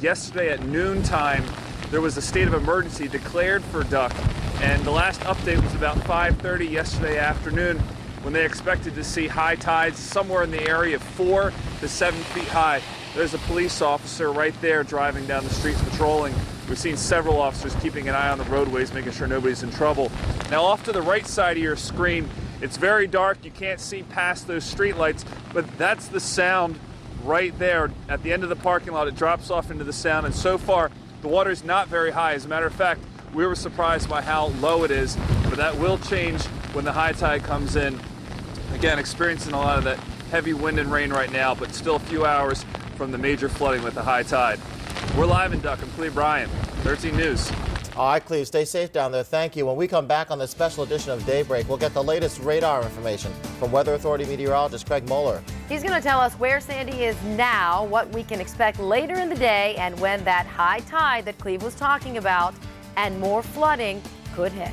Yesterday at noontime, there was a state of emergency declared for Duck, and the last update was about 5:30 yesterday afternoon, when they expected to see high tides somewhere in the area of 4 to 7 feet high. There's a police officer right there driving down the streets patrolling. We've seen several officers keeping an eye on the roadways, making sure nobody's in trouble. Now off to the right side of your screen, it's very dark. You can't see past those street lights, but that's the sound right there. At the end of the parking lot, it drops off into the sound, and so far, the water's not very high. As a matter of fact, we were surprised by how low it is, but that will change when the high tide comes in. Again, experiencing a lot of that heavy wind and rain right now, but still a few hours from the major flooding with the high tide. We're live in Duck. I'm Cleve Bryant, 13 News. All right, Cleve, stay safe down there. Thank you. When we come back on this special edition of Daybreak, we'll get the latest radar information from Weather Authority meteorologist Craig Moeller. He's going to tell us where Sandy is now, what we can expect later in the day, and when that high tide that Cleve was talking about and more flooding could hit.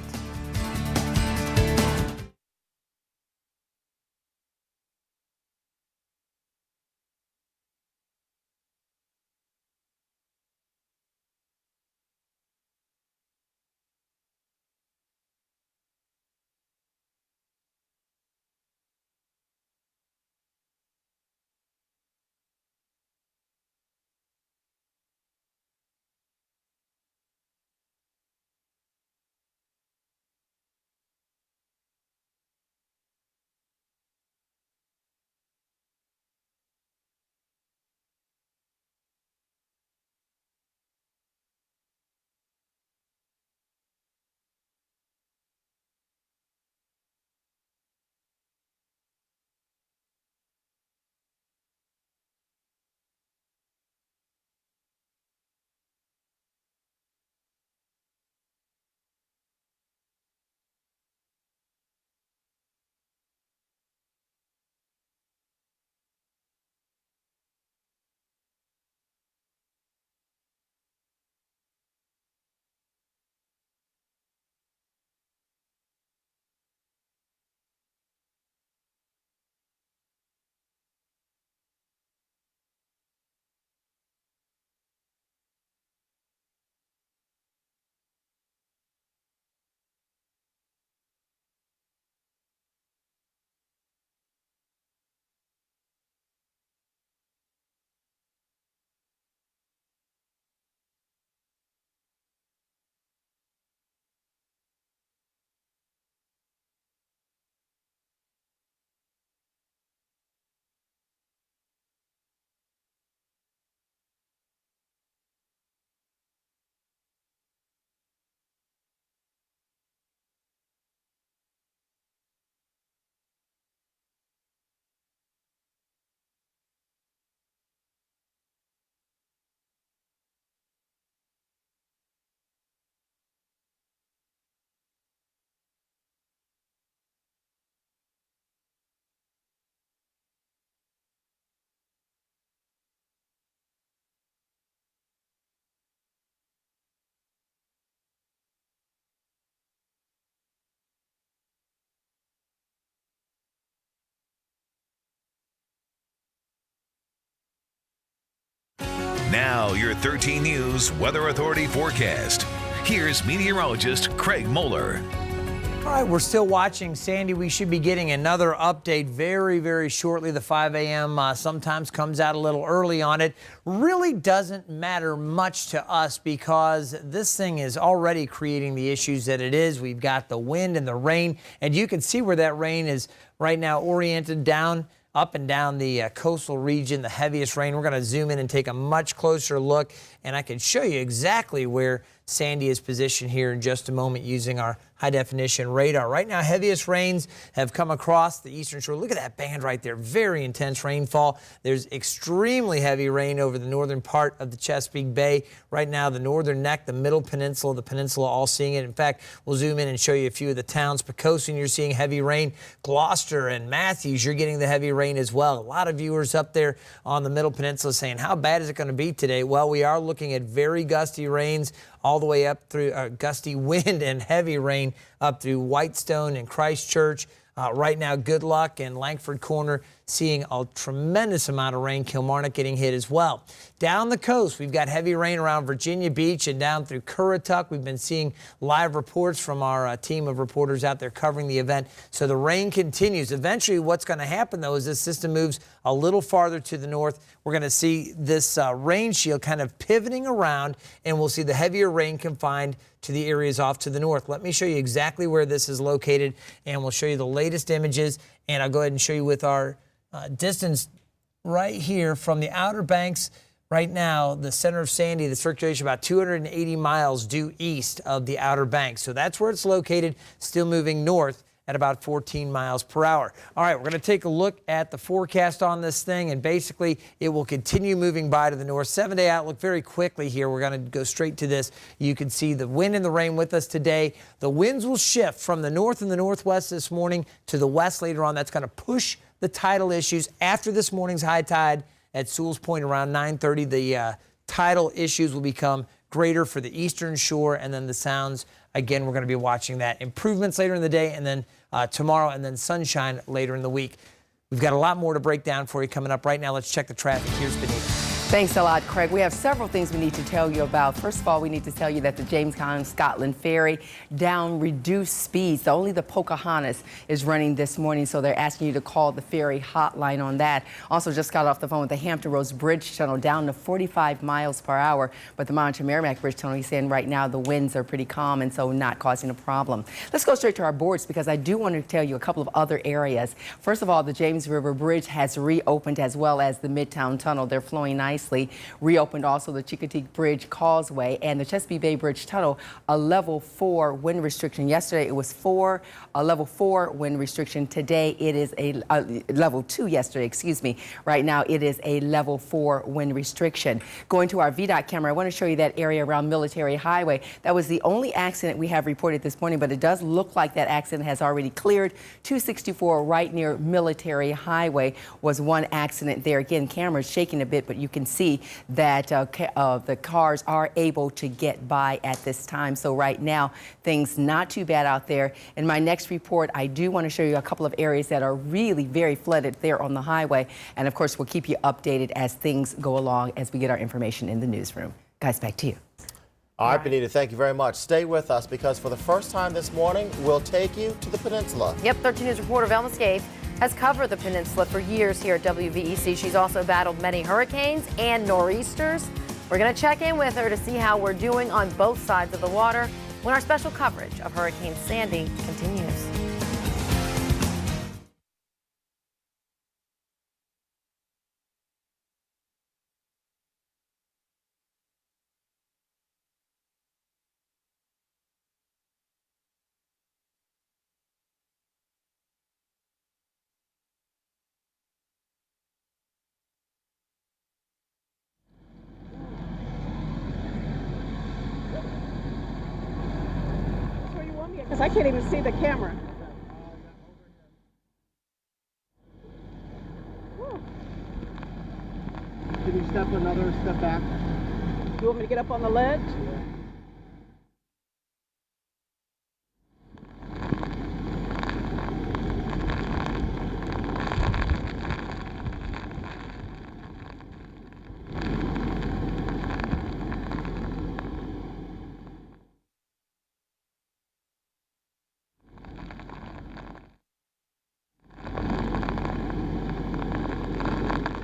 Now, your 13 News Weather Authority forecast. Here's meteorologist Craig Moeller. All right, we're still watching Sandy. We should be getting another update very, very shortly. The 5 a.m. Sometimes comes out a little early on it. Really doesn't matter much to us because this thing is already creating the issues that it is. We've got the wind and the rain, and you can see where that rain is right now oriented down, up and down the coastal region, the heaviest rain. We're going to zoom in and take a much closer look, and I can show you exactly where Sandy is positioned here in just a moment using our high-definition radar. Right now, heaviest rains have come across the eastern shore. Look at that band right there. Very intense rainfall. There's extremely heavy rain over the northern part of the Chesapeake Bay. Right now, the northern neck, the middle peninsula, the peninsula, all seeing it. In fact, we'll zoom in and show you a few of the towns. Pocosin, you're seeing heavy rain. Gloucester and Matthews, you're getting the heavy rain as well. A lot of viewers up there on the middle peninsula saying, how bad is it going to be today? Well, we are looking at very gusty rains all the way up through gusty wind and heavy rain up through Whitestone and Christchurch. Right now, Good Luck and Langford Corner seeing a tremendous amount of rain. Kilmarnock getting hit as well. Down the coast, we've got heavy rain around Virginia Beach and down through Currituck. We've been seeing live reports from our team of reporters out there covering the event. So the rain continues. Eventually, what's going to happen, though, is this system moves a little farther to the north. We're going to see this rain shield kind of pivoting around, and we'll see the heavier rain confined to the areas off to the north. Let me show you exactly where this is located, and we'll show you the latest images. And I'll go ahead and show you with our distance right here from the Outer Banks. Right now, the center of Sandy, the circulation about 280 miles due east of the Outer Banks. So that's where it's located, still moving north at about 14 miles per hour. All right, we're going to take a look at the forecast on this thing, and basically it will continue moving by to the north. 7-day outlook very quickly here. We're going to go straight to this. You can see the wind and the rain with us today. The winds will shift from the north and the northwest this morning to the west later on. That's going to push the tidal issues after this morning's high tide at Sewell's Point around 9:30. The tidal issues will become greater for the eastern shore, and then the sounds, again, we're going to be watching that. Improvements later in the day, and then tomorrow, and then sunshine later in the week. We've got a lot more to break down for you coming up. Right now, let's check the traffic. Here's Benita. Thanks a lot, Craig. We have several things we need to tell you about. First of all, we need to tell you that the Jamestown Scotland Ferry down reduced speeds. Only the Pocahontas is running this morning, so they're asking you to call the ferry hotline on that. Also, just got off the phone with the Hampton Roads Bridge Tunnel down to 45 miles per hour. But the Monterey Merrimack Bridge Tunnel, he's saying right now the winds are pretty calm and so not causing a problem. Let's go straight to our boards because I do want to tell you a couple of other areas. First of all, the James River Bridge has reopened as well as the Midtown Tunnel. They're flowing nicely. Reopened also the Chincoteague Bridge Causeway and the Chesapeake Bay Bridge Tunnel, a level 4 wind restriction. Yesterday it was a level 4 wind restriction. Today it is a level 2 yesterday, excuse me. Right now it is a level 4 wind restriction. Going to our VDOT camera, I want to show you that area around Military Highway. That was the only accident we have reported this morning, but it does look like that accident has already cleared. 264 right near Military Highway was one accident there. Again, camera's shaking a bit, but you can see that the cars are able to get by at this time. So right now, things not too bad out there. In my next report, I do want to show you a couple of areas that are really very flooded there on the highway. And of course, we'll keep you updated as things go along as we get our information in the newsroom. Guys, back to you. All right, Benita, thank you very much. Stay with us because for the first time this morning, we'll take you to the peninsula. Yep, 13 News reporter Velma Scaife has covered the peninsula for years here at WVEC. She's also battled many hurricanes and nor'easters. We're going to check in with her to see how we're doing on both sides of the water when our special coverage of Hurricane Sandy continues. Because I can't even see the camera. Can you step another step back? You want me to get up on the ledge?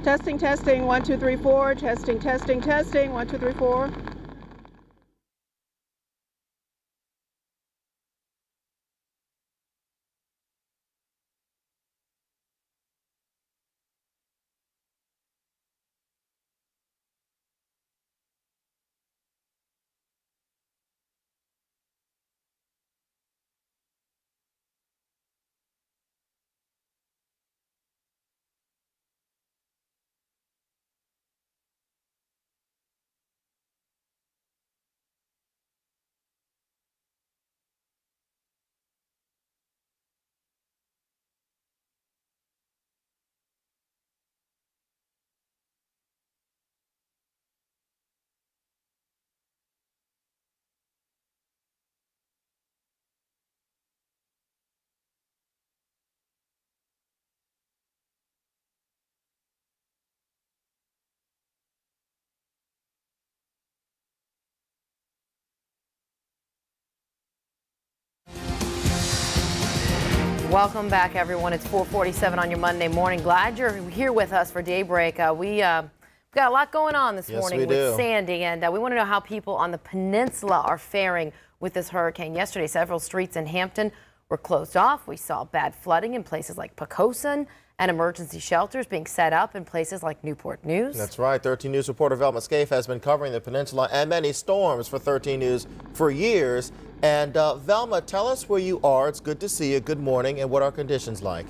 Testing, testing, 1, 2, 3, 4. Testing, testing, testing, 1, 2, 3, 4. Welcome back, everyone. It's 4:47 on your Monday morning. Glad you're here with us for Daybreak. We've got a lot going on this morning with Sandy, and we want to know how people on the peninsula are faring with this hurricane. Yesterday, several streets in Hampton were closed off. We saw bad flooding in places like Poquoson and emergency shelters being set up in places like Newport News. That's right. 13 News reporter Velma Scaife has been covering the peninsula and many storms for 13 News for years. And Velma, tell us where you are. It's good to see you. Good morning. And what are conditions like?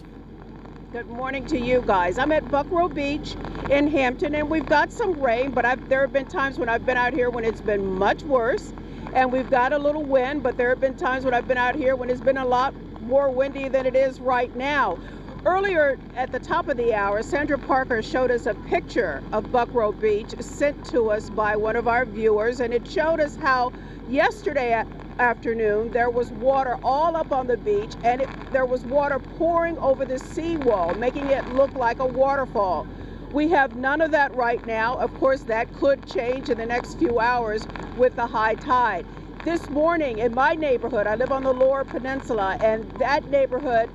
Good morning to you guys. I'm at Buckrow Beach in Hampton, and we've got some rain, but there have been times when I've been out here when it's been much worse. And we've got a little wind, but there have been times when I've been out here when it's been a lot more windy than it is right now. Earlier at the top of the hour, Sandra Parker showed us a picture of Buckrow Beach sent to us by one of our viewers, and it showed us how yesterday afternoon there was water all up on the beach, and there was water pouring over the seawall, making it look like a waterfall. We have none of that right now. Of course, that could change in the next few hours with the high tide. This morning in my neighborhood, I live on the Lower Peninsula, and that neighborhood,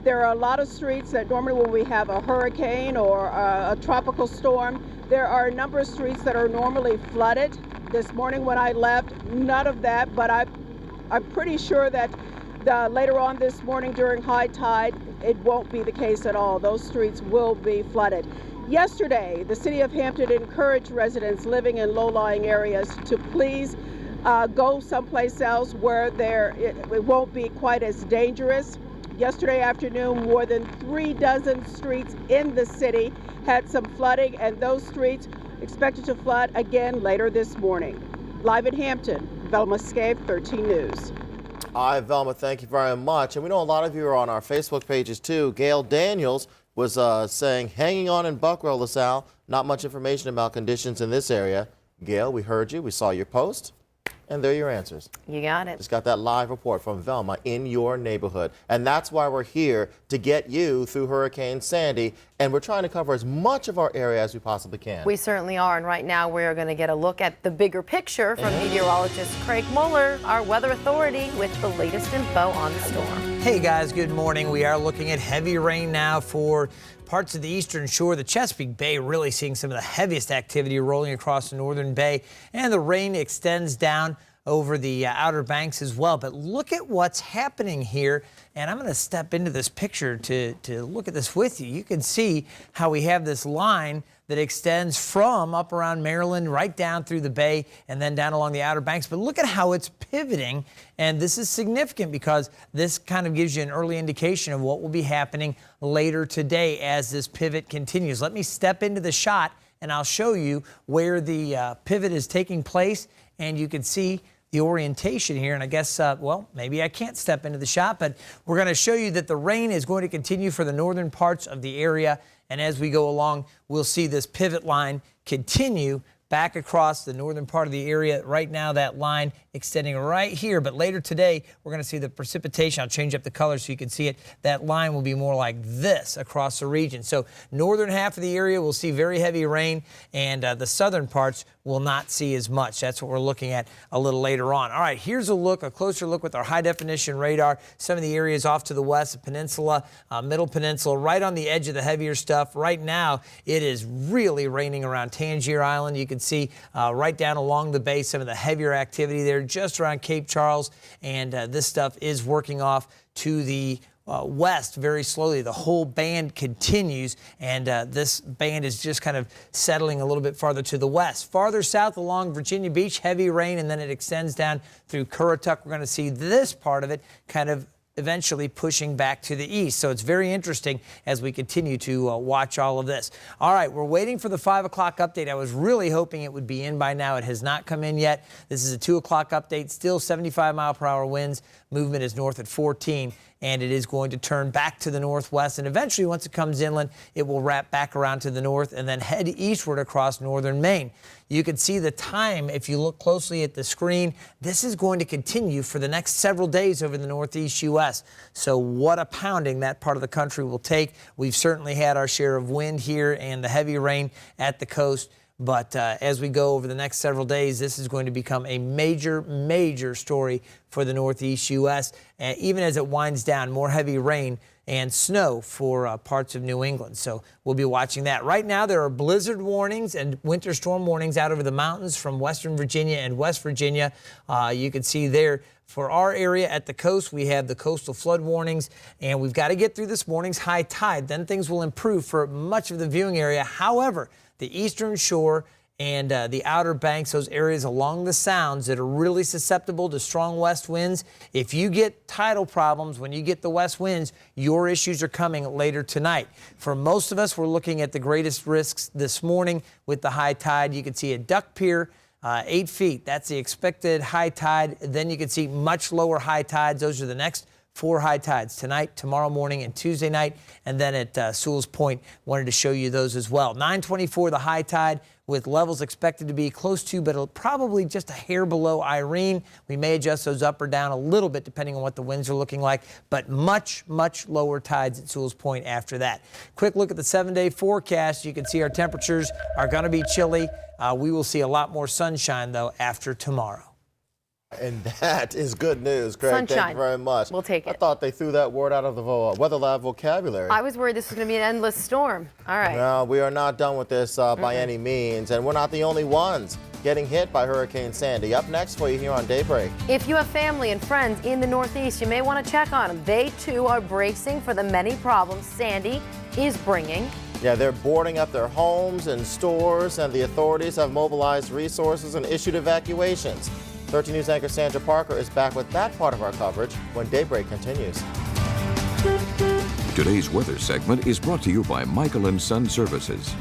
there are a lot of streets that normally when we have a hurricane or a tropical storm, there are a number of streets that are normally flooded. This morning when I left, none of that, but I'm pretty sure that later on this morning during high tide, it won't be the case at all. Those streets will be flooded. Yesterday, the city of Hampton encouraged residents living in low-lying areas to please go someplace else where it won't be quite as dangerous. Yesterday afternoon, more than 36 streets in the city had some flooding, and those streets expected to flood again later this morning. Live in Hampton, Velma Scaife, 13 News. Hi, Velma. Thank you very much. And we know a lot of you are on our Facebook pages, too. Gail Daniels was saying, hanging on in Buckrow, LaSalle. Not much information about conditions in this area. Gail, we heard you. We saw your post. And there are your answers. You got it. Just got that live report from Velma in your neighborhood. And that's why we're here, to get you through Hurricane Sandy. And we're trying to cover as much of our area as we possibly can. We certainly are. And right now we're going to get a look at the bigger picture from meteorologist Craig Muller, our weather authority, with the latest info on the storm. Hey guys, good morning. We are looking at heavy rain now for parts of the eastern shore. The Chesapeake Bay really seeing some of the heaviest activity rolling across the northern bay, and the rain extends down over the Outer Banks as well. But look at what's happening here, and I'm going to step into this picture to look at this with you. You can see how we have this line that extends from up around Maryland right down through the bay and then down along the Outer Banks. But look at how it's pivoting, and this is significant because this kind of gives you an early indication of what will be happening later today as this pivot continues. Let me step into the shot and I'll show you where the pivot is taking place, and you can see the orientation here. And I guess, well, maybe I can't step into the shot, but we're going to show you that the rain is going to continue for the northern parts of the area. And as we go along, we'll see this pivot line continue back across the northern part of the area. Right now, that line extending right here, but later today, we're going to see the precipitation. I'll change up the color so you can see it. That line will be more like this across the region. So northern half of the area will see very heavy rain, and the southern parts will not see as much. That's what we're looking at a little later on. All right, here's a closer look with our high-definition radar. Some of the areas off to the west, the peninsula, middle peninsula, right on the edge of the heavier stuff. Right now, it is really raining around Tangier Island. You can see right down along the bay some of the heavier activity there just around Cape Charles, and this stuff is working off to the west very slowly. The whole band continues, and this band is just kind of settling a little bit farther to the west. Farther south along Virginia Beach, heavy rain, and then it extends down through Currituck. We're going to see this part of it kind of eventually pushing back to the east. So it's very interesting as we continue to watch all of this. All right, we're waiting for the 5 o'clock update. I was really hoping it would be in by now. It has not come in yet. This is a 2 o'clock update. Still 75-mile-per-hour winds. Movement is north at 14, and it is going to turn back to the northwest. And eventually, once it comes inland, it will wrap back around to the north and then head eastward across northern Maine. You can see the time if you look closely at the screen. This is going to continue for the next several days over the northeast U.S. So what a pounding that part of the country will take. We've certainly had our share of wind here and the heavy rain at the coast. But as we go over the next several days, this is going to become a major, major story for the northeast U.S. Even as it winds down, more heavy rain and snow for parts of New England. So we'll be watching that. Right now, there are blizzard warnings and winter storm warnings out over the mountains from western Virginia and West Virginia. You can see there. For our area at the coast, we have the coastal flood warnings, and we've got to get through this morning's high tide. Then things will improve for much of the viewing area. However, the eastern shore and the outer banks, those areas along the sounds that are really susceptible to strong west winds. If you get tidal problems when you get the west winds, your issues are coming later tonight. For most of us, we're looking at the greatest risks this morning with the high tide. You can see a Duck Pier, 8 feet. That's the expected high tide. Then you can see much lower high tides. Those are the next 4 high tides tonight, tomorrow morning, and Tuesday night. And then at Sewell's Point, wanted to show you those as well. 924, the high tide, with levels expected to be close to, but probably just a hair below Irene. We may adjust those up or down a little bit depending on what the winds are looking like, but much, much lower tides at Sewell's Point after that. Quick look at the 7-day forecast. You can see our temperatures are going to be chilly. We will see a lot more sunshine, though, after tomorrow. And that is good news, Greg. Sunshine. Thank you very much. We'll take it. I thought they threw that word out of the Weather Lab vocabulary. I was worried this was going to be an endless storm. All right. No, we are not done with this by any means, and we're not the only ones getting hit by Hurricane Sandy. Up next for you here on Daybreak. If you have family and friends in the Northeast, you may want to check on them. They, too, are bracing for the many problems Sandy is bringing. Yeah, they're boarding up their homes and stores, and the authorities have mobilized resources and issued evacuations. 13 News anchor Sandra Parker is back with that part of our coverage when Daybreak continues. Today's weather segment is brought to you by Michael & Son Services.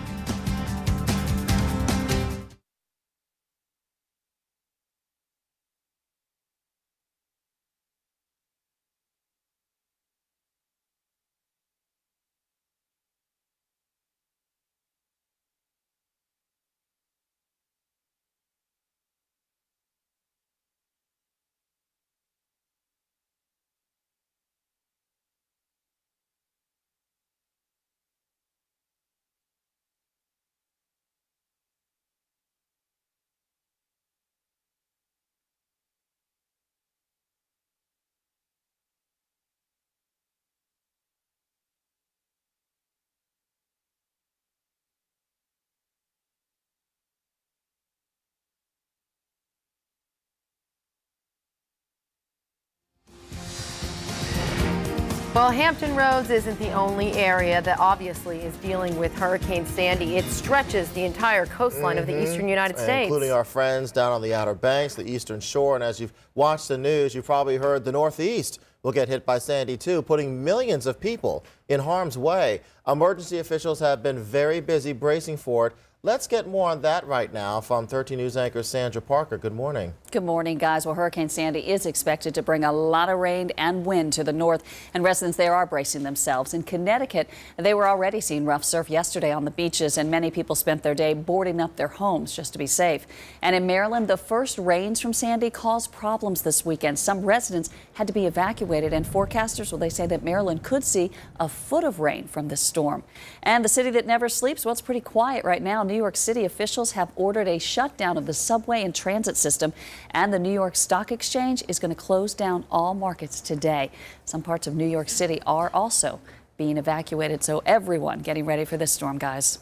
Well, Hampton Roads isn't the only area that obviously is dealing with Hurricane Sandy. It stretches the entire coastline of the eastern United States. Including our friends down on the Outer Banks, the eastern shore. And as you've watched the news, you've probably heard the Northeast will get hit by Sandy too, putting millions of people in harm's way. Emergency officials have been very busy bracing for it. Let's get more on that right now from 13 News anchor Sandra Parker. Good morning. Good morning, guys. Well, Hurricane Sandy is expected to bring a lot of rain and wind to the north, and residents there are bracing themselves. In Connecticut, they were already seeing rough surf yesterday on the beaches, and many people spent their day boarding up their homes just to be safe. And in Maryland, the first rains from Sandy caused problems this weekend. Some residents had to be evacuated, and forecasters, well, they say that Maryland could see a foot of rain from this storm. And the city that never sleeps, well, it's pretty quiet right now. New York City officials have ordered a shutdown of the subway and transit system, and the New York Stock Exchange is going to close down all markets today. Some parts of New York City are also being evacuated, so everyone getting ready for this storm, guys.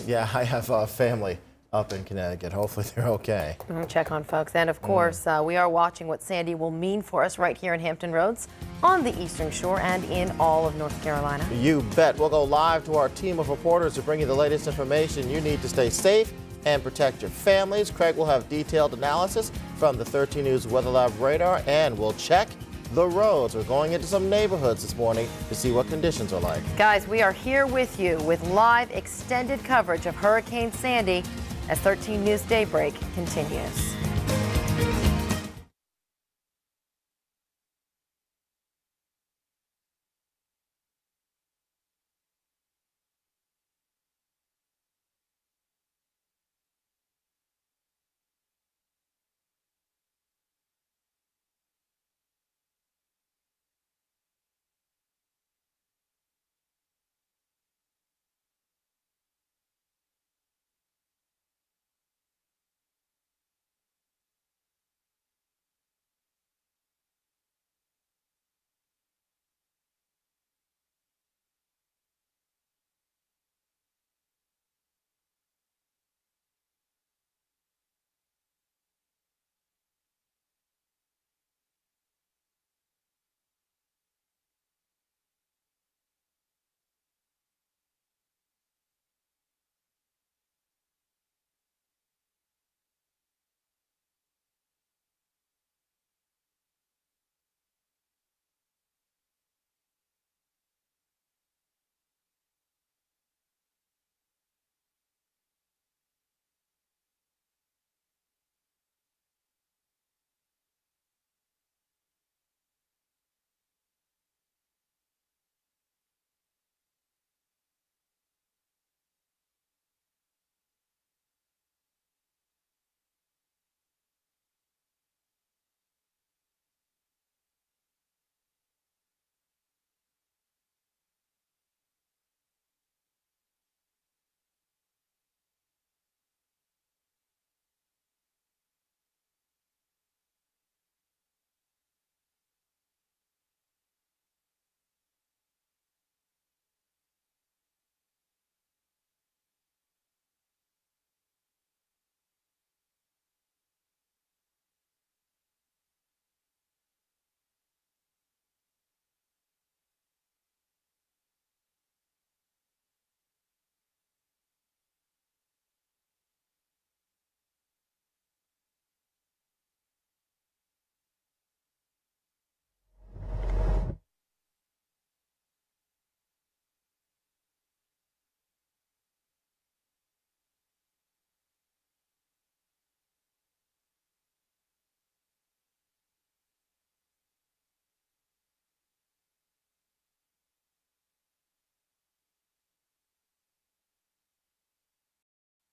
Yeah, I have a family up in Connecticut. Hopefully they're okay. Check on folks. And of course, we are watching what Sandy will mean for us right here in Hampton Roads, on the Eastern Shore, and in all of North Carolina. You bet. We'll go live to our team of reporters to bring you the latest information you need to stay safe and protect your families. Craig will have detailed analysis from the 13 News Weather Lab radar, and we'll check the roads. We're going into some neighborhoods this morning to see what conditions are like. Guys, we are here with you with live extended coverage of Hurricane Sandy as 13 News Daybreak continues.